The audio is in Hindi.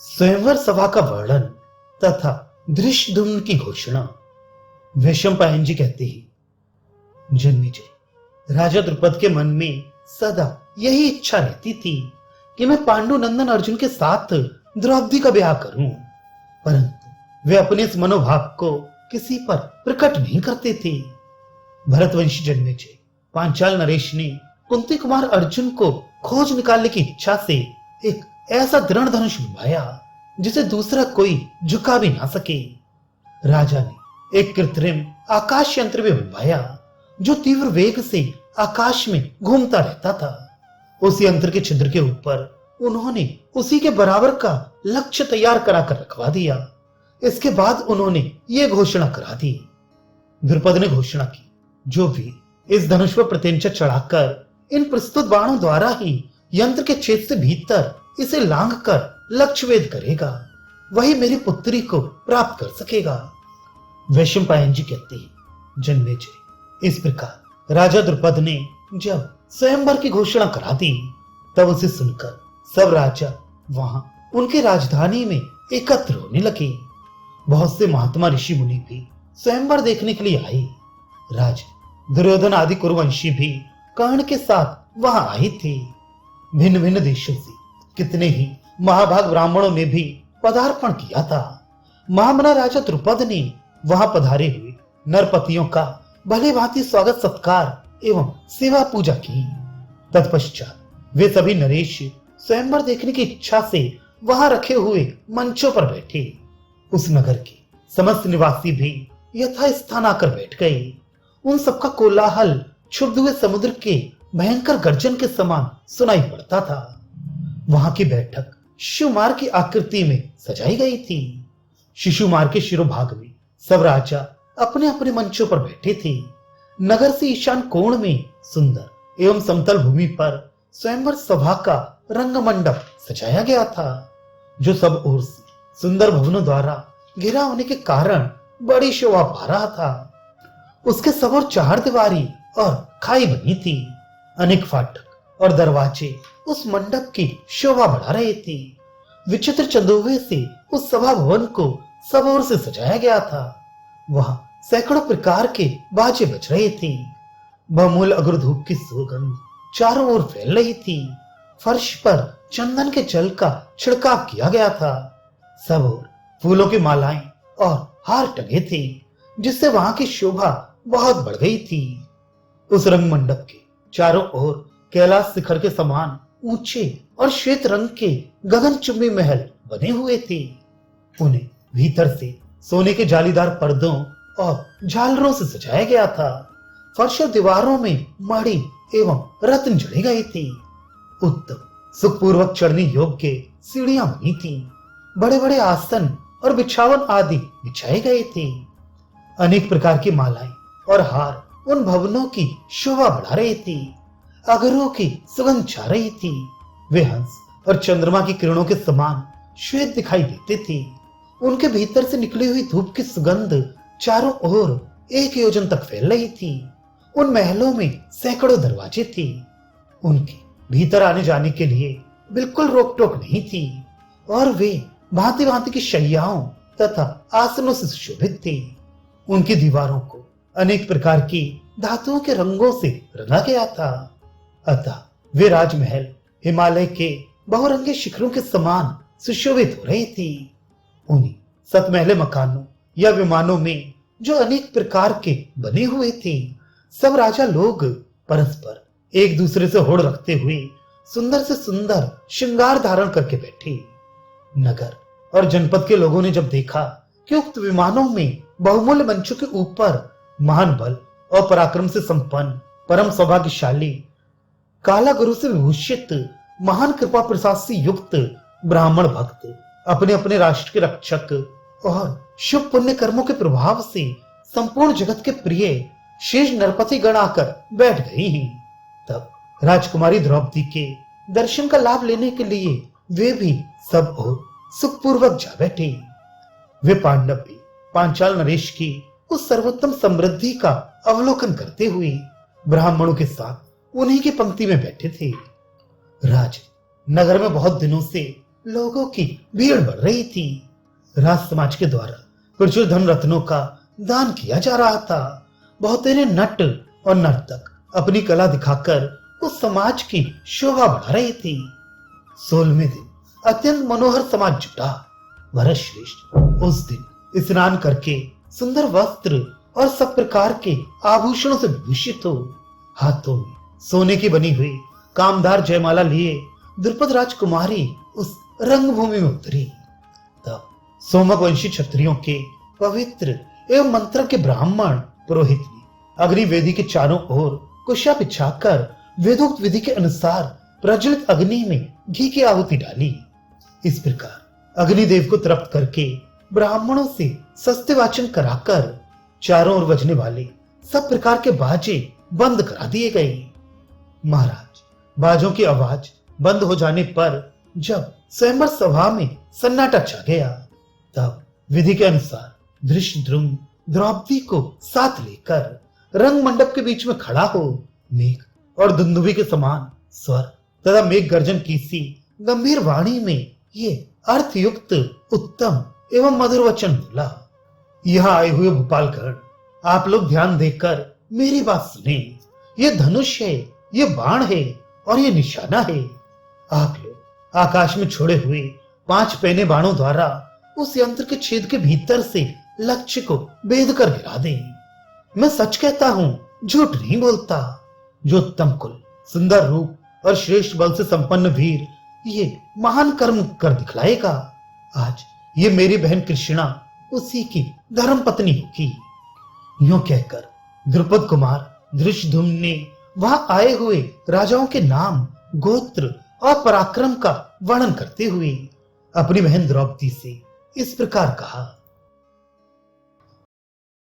स्वयंवर सभा का वर्णन तथा धृष्टद्युम्न की घोषणा। वैशंपायन जी कहते हैं, जन्मेजय, राजा द्रुपद के मन में सदा यही इच्छा रहती थी कि मैं पांडुनंदन अर्जुन के साथ द्रौपदी का ब्याह करूं, परंतु वे अपने इस मनोभाव को किसी पर प्रकट नहीं करते थे। भरतवंशी जन्मेजय पांचाल नरेश ने कुंती कुमार अर्जुन को खोज निकालने की इच्छा से एक ऐसा दृढ़ धनुष बनवाया जिसे दूसरा कोई झुका भी ना सके। राजा ने एक कृत्रिम आकाश यंत्र भी बनवाया जो तीव्र वेग से आकाश में घूमता रहता था। उस यंत्र के छिद्र के ऊपर उन्होंने उसी के बराबर का लक्ष्य तैयार कराकर रखवा दिया। इसके बाद उन्होंने ये घोषणा करा दी। द्रुपद ने घोषणा की, जो भी इस धनुष पर प्रत्यंचा चढ़ाकर इन प्रस्तुत बाणों द्वारा ही यंत्र के छेद से भीतर इसे लांघ कर लक्ष्य वेद करेगा, वही मेरी पुत्री को प्राप्त कर सकेगा। वैशंपायन जी कहते हैं, जन्मेजय, इस प्रकार राजा द्रुपद ने जब स्वयंवर की घोषणा करा दी तब उसे सुनकर सब राजा वहां उनकी राजधानी में एकत्र होने लगे। बहुत से महात्मा ऋषि मुनि भी स्वयंवर देखने के लिए आए। राजा दुर्योधन आदि कुरुवंशी भी कर्ण के साथ वहां आए थे। भिन्न भिन्न देशों से कितने ही महाभाग ब्राह्मणों ने भी पदार्पण किया था। महामना राजा द्रुपद ने वहां पधारे हुए नरपतियों का भले भांति स्वागत सत्कार एवं सेवा पूजा की। तत्पश्चात वे सभी नरेश स्वयंवर देखने की इच्छा से वहां रखे हुए मंचों पर बैठे। उस नगर के समस्त निवासी भी यथास्थान आकर बैठ गए। उन सबका कोलाहल क्षुब्ध हुए समुद्र के भयंकर गर्जन के समान सुनाई पड़ता था। वहां की बैठक शिशुमार की आकृति में सजाई गई थी। शिशुमार के शिरोभाग में सब राजा अपने अपने मंचों पर बैठे थे। नगर से ईशान कोण में सुंदर एवं समतल भूमि पर स्वयंवर सभा का रंगमंडप सजाया गया था, जो सब ओर से सुंदर भवनों द्वारा घिरा होने के कारण बड़ी शोभा पा रहा था। उसके सब ओर चार दीवारी और खाई बनी थी। अनेक फाटक और दरवाजे उस मंडप की शोभा बढ़ा रहे थे। विचित्र चंदोवे से उस सभा भवन को सब ओर से सजाया गया था। वहां सैकड़ों प्रकार के बाजे बज रहे थे। बहुमूल्य अग्रधूप की सुगंध चारों ओर फैल रही थी। फर्श पर चंदन के जल का छिड़काव किया गया था। सब ओर फूलों की मालाएं और हार टंगे थे, जिससे वहां की शोभा बहुत बढ़ गई थी। उस रंग मंडप के चारों ओर कैलाश शिखर के समान ऊंचे और श्वेत रंग के गगनचुंबी महल बने हुए थे। उन्हें भीतर से सोने के जालीदार पर्दों और झालरों से सजाया गया था। फर्श और दीवारों में मणि एवं रत्न जड़े गए थे। उत्तम सुखपूर्वक चढ़ने योग्य सीढ़ियां बनी थी। बड़े बड़े आसन और बिछावन आदि बिछाए गए थे। अनेक प्रकार की मालाएं और हार उन भवनों की शोभा बढ़ा रही थी। अगरों की सुगंध छा रही थी। वे हंस और चंद्रमा की किरणों के समान श्वेत दिखाई देते थे। उनके भीतर से निकली हुई धूप की सुगंध चारों ओर 1 योजन तक फैल रही थी। उन महलों में सैकड़ों दरवाजे थे। उनके भीतर आने जाने के लिए बिल्कुल रोक टोक नहीं थी और वे भांति भांति की शैयाओं तथा आसनों से सुशोभित थे। उनकी दीवारों को अनेक प्रकार की धातुओं के रंगों से रंगा गया था। अतः वे राजमहल हिमालय के बहुरंगे शिखरों के समान सुशोभित हो रही थी। उन्हीं सतमहले मकानों या विमानों में जो अनेक प्रकार के बने हुए थे, सब राजा लोग परस्पर एक दूसरे से होड़ रखते हुए सुंदर से सुंदर श्रृंगार धारण करके बैठे। नगर और जनपद के लोगों ने जब देखा कि उक्त विमानों में बहुमूल्य मंचों के ऊपर महान बल और पराक्रम से संपन्न परम सौभाग्यशाली काला गुरु से विभूषित महान कृपा प्रसाद से युक्त ब्राह्मण भक्त अपने अपने राष्ट्र के रक्षक और शुभ पुण्य कर्मों के प्रभाव से संपूर्ण जगत के प्रिय शेष नरपति गण आकर बैठ गए हैं, तब राजकुमारी द्रौपदी के दर्शन का लाभ लेने के लिए वे भी सब ओर सुखपूर्वक जा बैठे। वे पांडव भी पांचाल नरेश की उस सर्वोत्तम समृद्धि का अवलोकन करते हुए ब्राह्मणों के साथ उन्हीं की पंक्ति में बैठे थे। राज नगर में बहुत दिनों से लोगों की भीड़ बढ़ रही थी। राज समाज के द्वारा प्रचुर धन रत्नों का दान किया जा रहा था। बहुतेरे नट और नर्तक अपनी कला दिखाकर उस समाज की शोभा बढ़ा रही थी। 16वें दिन अत्यंत मनोहर समाज जुटा। भरत श्रेष्ठ उस दिन स्नान करके सुंदर वस्त्र और सब प्रकार के आभूषणों से विभूषित हो, हाथों में सोने की बनी हुई कामदार जयमाला लिए द्रुपद राजकुमारी उस रंगभूमि में उतरी। तब सोमक वंशी क्षत्रियों के पवित्र एवं मंत्र के ब्राह्मण पुरोहित ने अग्निवेदी के चारों ओर कुशा बिछाकर वेदोक्त विधि के अनुसार प्रज्वलित अग्नि में घी की आहुति डाली। इस प्रकार अग्निदेव को तृप्त करके ब्राह्मणों से सस्ते वाचन कराकर चारों ओर बजने वाले सब प्रकार के बाजे बंद करा दिए गए। महाराज, बाजों की आवाज बंद हो जाने पर जब स्वयंवर सभा में सन्नाटा छा गया, तब विधि के अनुसार धृष्टद्युम्न द्रौपदी को साथ लेकर रंग मंडप के बीच में खड़ा हो मेघ और दुंदुभी के समान स्वर तथा मेघ गर्जन की सी गंभीर वाणी में ये अर्थयुक्त उत्तम एवं मधुर वचन बोला। यहाँ आए हुए भोपालगढ़, आप लोग ध्यान देकर मेरी बात सुने। ये धनुष है, ये बाण है और ये निशाना है। आप लोग आकाश में छोड़े हुए 5 पैने बाणों द्वारा उस यंत्र के छेद के भीतर से लक्ष्य को भेद कर गिरा दें। मैं सच कहता हूं, झूठ नहीं बोलता। जो उत्तम कुल, सुंदर रूप और श्रेष्ठ बल से संपन्न वीर ये महान कर्म कर दिखलाएगा, आज ये मेरी बहन कृष्णा उसी की धर्म पत्नी होगी। यूं कहकर द्रुपद कुमार धृष्टद्युम्न ने वहां आए हुए राजाओं के नाम, गोत्र और पराक्रम का वर्णन करते हुए अपनी बहन द्रौपदी से इस प्रकार कहा।